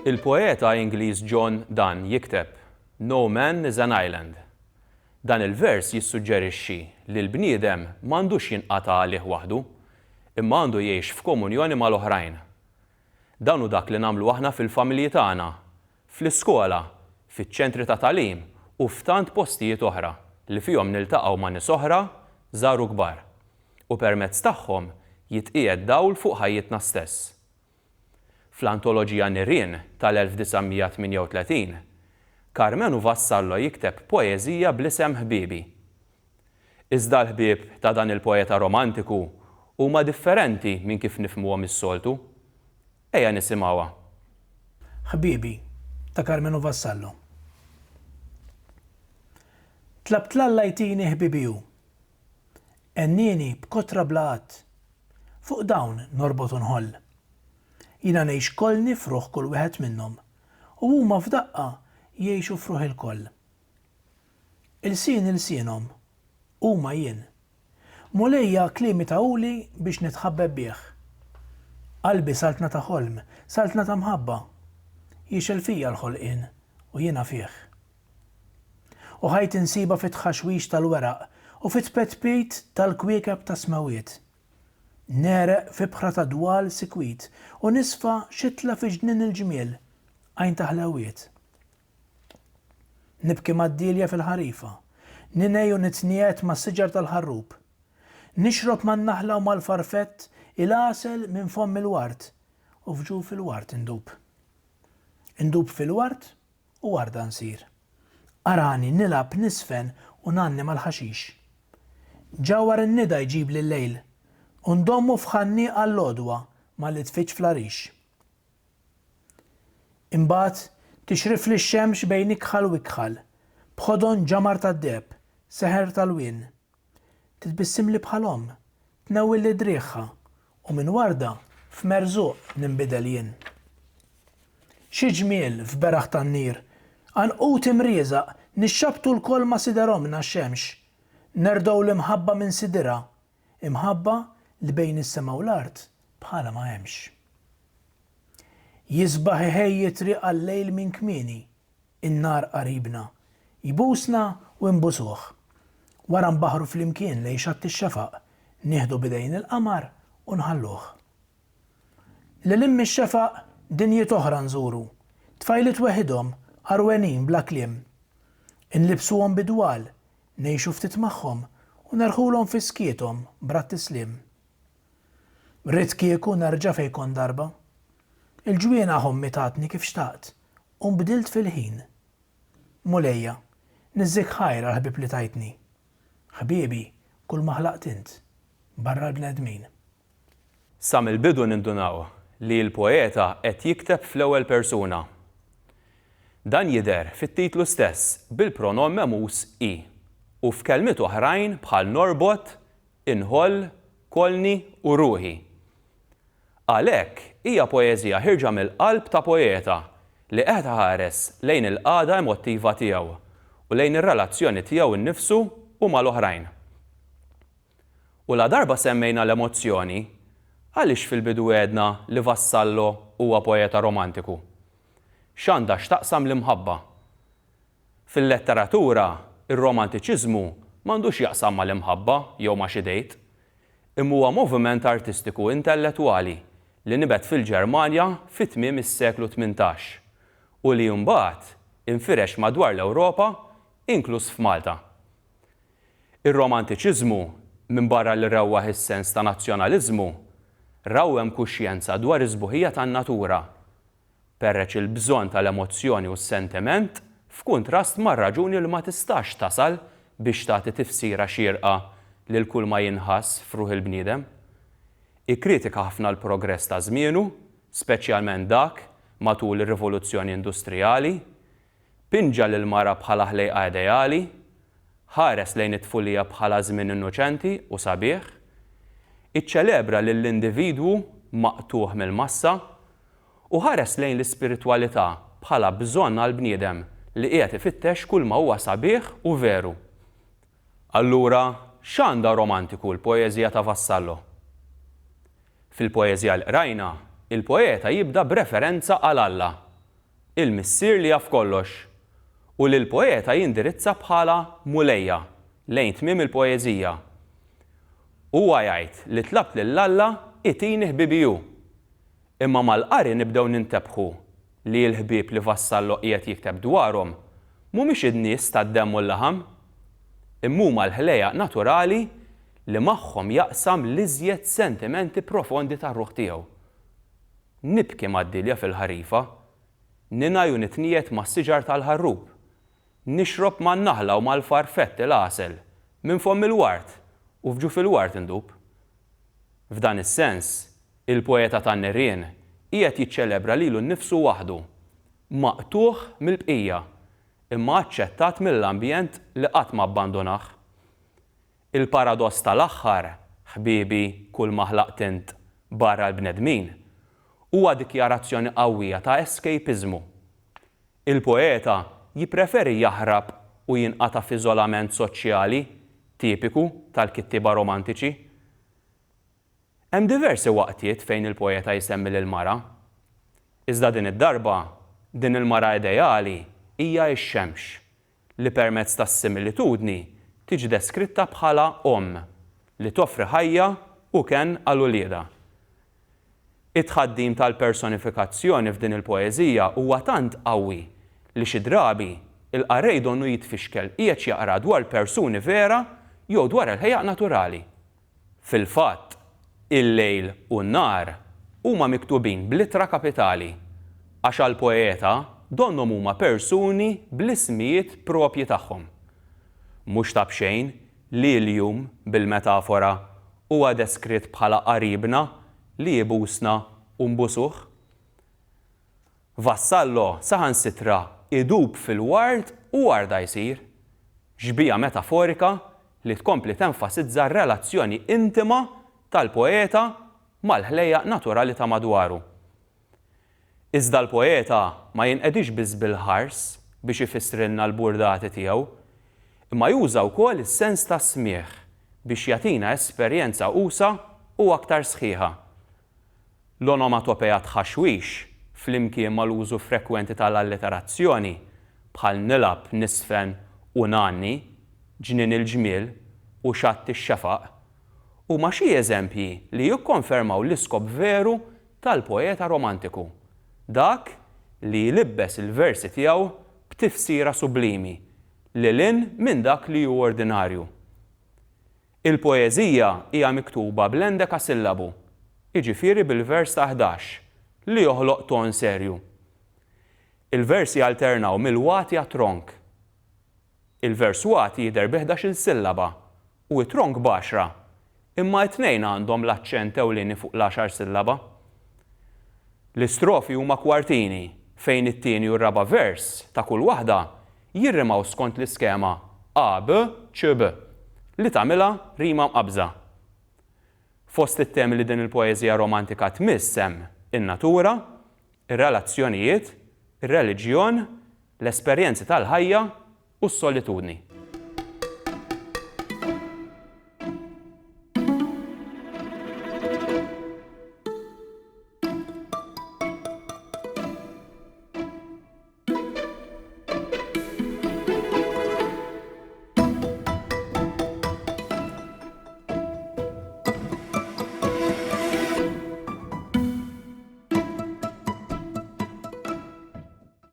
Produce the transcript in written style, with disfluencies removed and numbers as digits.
Il-poeta Ingliż John Donne jikteb No man is an island. Dan il-vers jissuġġerixxi li l-bniedem m'għandux jinqata' għalih waħdu, imma għandu jgħix f'komunjoni mal-oħrajn. Dan hu dak li nagħmlu aħna fil-familji tagħna, fl-iskola, fiċ-ċentri ta' tagħlim u f'tant postijiet oħra li fihom niltaqgħu ma' nies oħra żgħar u kbar u permezz tagħhom jitqiegħed dawl fuq ħajjitna stess. Fl-antoloġija Nirien tal-1938, Carmenu Vassallo jikteb poeżija bl-isem Ħbiebi. Iżda l-ħbieb ta' dan il-poeta romantiku huma differenti minn kif nifhmuhom is-soltu. Ejja nisimgħuha. Ħbiebi ta' Carmenu Vassallo. Tlabt l-Alla jtini ħbibiju. Ennieni b'kotra blaqat. Fuq dawn norbot nħoll. Jina ngħix kollni fruħ kull wieħed minnhom u huma f'daqqa jgħixu fruħ il-koll. Il-siinhom huma jien. Mulejja kliemi ta' uli biex nitħabbeb bih. Qalbi saltna ta' ħolm, saltna ta' mħabba. Jixel fija l-ħolqien u jiena fih. U ħajt insiba fit-tħaxwix tal-weraq u fit-petpit tal-kwiekeb ta' smawiet. Nereq fi bħra ta' dwal sikwit u nisfa xitla fi ġnien il-ġmiel għajn ta' ħlawiet. Nibki mad-dilja fil-ħarifa, ninej u nitniet ma' siġar tal-ħarrub. Nixrob man naħla u mal-farfett il-asel minn fomm il-wart u fġu fil-wart indub. Indub fil-wart u warda nsir. Arani nilab nisfen u nanni mal-ħaxix. Ġawar in-nida jġib lil-lejl. Undommu fħanni għall-odwa ma li tfittx fl-arix. Imbagħad tixrif li x-xemx bejn ikħal u ikħal, b'ħodon ġamar tad-deb, seħer tal-wien. Titbissim li bħalhom, tnewwil li drieħħa u minn warda f'merżuq ninbidel jien. Xi ġmiel f'beraħ tan-nir, għanqut imrieżaq nixxabtu l-koll ma' siderhomna x-xemx, nerdow l-imħabba minn sidira, imħabba li bejn is-sema u l-art bħala ma hemmx. Jisbaħ iħejji triq għall-lejl minn kmieni, in-nar qaribna, jbusna u nbusuh. Wara nbaħru flimkien lejn xatt ix-xefaq, nieħdu bidejn il-qamar u nħalluh. Lil hemm ix-xefaq dinjiet oħra nżuru, tfajliet weħidhom arwenin bla kliem. Inlibsuhom bidwal, ngħixu ftit magħhom u nerħulhom fi skietom brat tislim. Rrid kieku nerġa' fejn kont darba. Il-ġwiena ħommi tatni kif xtaqt u nbdilt fil-ħin. Mulejja, niżżik ħajra l-ħbieb li tajtni. Ħbiebi, kull ma ħlaqt int, barra l-bnedmin. Sa mill-bidu nindunaw li l-poeta qed jikteb fl-ewwel persuna. Dan jidher fit-titlu stess bil-pronom memus i u f'kelmiet oħrajn bħal norbot, inħoll, kolni u ruħi. Għalhekk hija poeżija ħirġa mill-qalb ta' poeta li qed ħares lejn il-qagħda emottiva tiegħu u lejn ir-relazzjoni tiegħu innifsu u mal-oħrajn. U la darba semmejna l-emozzjoni, għaliex fil-bidu għedna li Vassallo huwa poeta romantiku? X'għandha x'taqsam l-imħabba? Fil-letteratura, ir-romantiċiżmu m'għandux jaqsam mal-imħabba jew ma' xi dejt, imma huwa moviment artistiku intellettwali li nibet fil-Ġermanja fit-tmiem is-seklu 18 u li mbagħad infirex madwar l-Ewropa, inkluż f'Malta. Ir-romantiċiżmu minn barra li rewwaħ is-sens ta' nazzjonaliżmu, rawwem kuxjenza dwar iż-sbuħija tan-natura, perreċ il-bżonn tal-emozzjoni u s-sentiment f'kuntrast mar-raġuni li ma tistax tasal biex tagħti tifsira xierqa lil kull ma jinħass f'ruħ il-bniedem. Ikkritika ħafna l-progress ta' żmienu, speċjalment dak matul ir-rivoluzzjoni industrijali, pinġa lil mara bħala ħlejqa ideali, ħares lejn it-tfulija bħala żmien innoċenti u sabiħ, iċċelebra lill-individwu maqtuħ mill-massa u ħares lejn l-ispiritwalità bħala bżonn għall-bniedem li qiegħed ifittex kull ma huwa sabiħ u veru. Allura, x'għandha romantiku l-poeżija ta' Vassallo? Fil-poeżija l qrajna, il-poeta jibda b'referenza għal Alla. il-missier li jaf kollox, u li l-poeta jindirizza bħala mulejja lejn tmiem il-poeżija. Huwa jgħid li tlabt lill-Alla itini ħbibiju. Imma mal-qari nibdew nintebħu li l-ħbieb li vassallu qiegħed jikteb dwarhom mhumiex id-nies tad-demm u l-laħam, imma huma l-ħlejjaq naturali li magħhom jaqsam l-iżjed sentimenti profondi tar-ruħ tiegħu. Nibki mad-dilja fil-ħarifa, ninaj u nitniet mas-siġar tal-ħarrub, nixrob man-naħla u mal-farfett il-għasel minn fomm il-wart u fġu fil-wart indub. F'dan is-sens, il-poeta tan-nirien qiegħed jiċċelebra lilu nnifsu waħdu, maqtuħ mill-bqija, imma aċċettat mill-ambjent li qatt ma abbandonah. Il-paradoss tal-aħħar, ħbiebi kull ma ħlaqt int barra l-bnedmin, huwa dikjarazzjoni qawwija ta' escapismu. Il-poeta jippreferi jaħrab u jinqata' f'iżolament soċjali tipiku tal-kittiba romantiċi. Hemm diversi waqtiet fejn il-poeta jsemmi lil-mara. Iżda din id-darba, din il-mara ideali hija x-xemx li permezz tas-similitudni tiġi deskritta bħala li toffri ħajja u ken għal ulieda. It-tħaddim tal-personifikazzjoni f'din il-poeżija huwa tant qawwi li xi drabi il-qarej donnu jitfixkel qiegħed jaqra dwar persuni vera jew dwar il-ħejjaq naturali. Fil-fatt, il-lejl u n-nar huma miktubin bl-ittra kapitali għax għall-poeta donhom huma persuni bl-ismijiet propji tagħhom. Mhux ta' bxejn li l-jum bil-metafora huwa deskritt bħala qaribna li jibusna u mbusuh. Vassallo saħansitra idub fil-ward u warda jsir, ġbija metaforika li tkompli tenfasizza r-relazzjoni intima tal-poeta mal-ħlejjaq naturali ta' madwaru. Iżda l-poeta ma jinqedix biss bil-ħars biex ifissrilna l-burdati tiegħu, imma juża wkoll is-sens ta' smigħ biex jagħtina esperjenza qusa u aktar sħiħa. L-onomatopeja tħaxwix flimkien mal-użu frekwenti tal-allitterazzjoni bħal nilab, nisfen u nanni, ġnien il-ġmiel u xatt ix-xefaq huma xi eżempji li jikkonfermaw l-iskop veru tal-poeta romantiku, dak li jlibbes il-versi tiegħu b'tifsira sublimi lilin minn dak li hu ordinarju. Il-poeżija hija miktuba bl-endekasillabu, jiġifieri bil-vers ta' 11 li joħloq ton serju. Il-versi alternaw mill-wati għat-tronk. Il-vers wati jidher bi 11 sillaba u t-tronk b'10, imma t-tnejn għandhom l-aċċent ewlieni fuq l-10 sillaba. L-istrofi huma kwartini fejn it-tieni u r-raba' vers ta' kull waħda jirrimaw skont l-iskema A, B, C, B li tagħmilha rima mqabża. Fost it-temi li din il-poeżija romantika tmissem in-natura, ir-relazzjonijiet, ir-reliġjon, l-esperjenzi tal-ħajja u s-solitudni.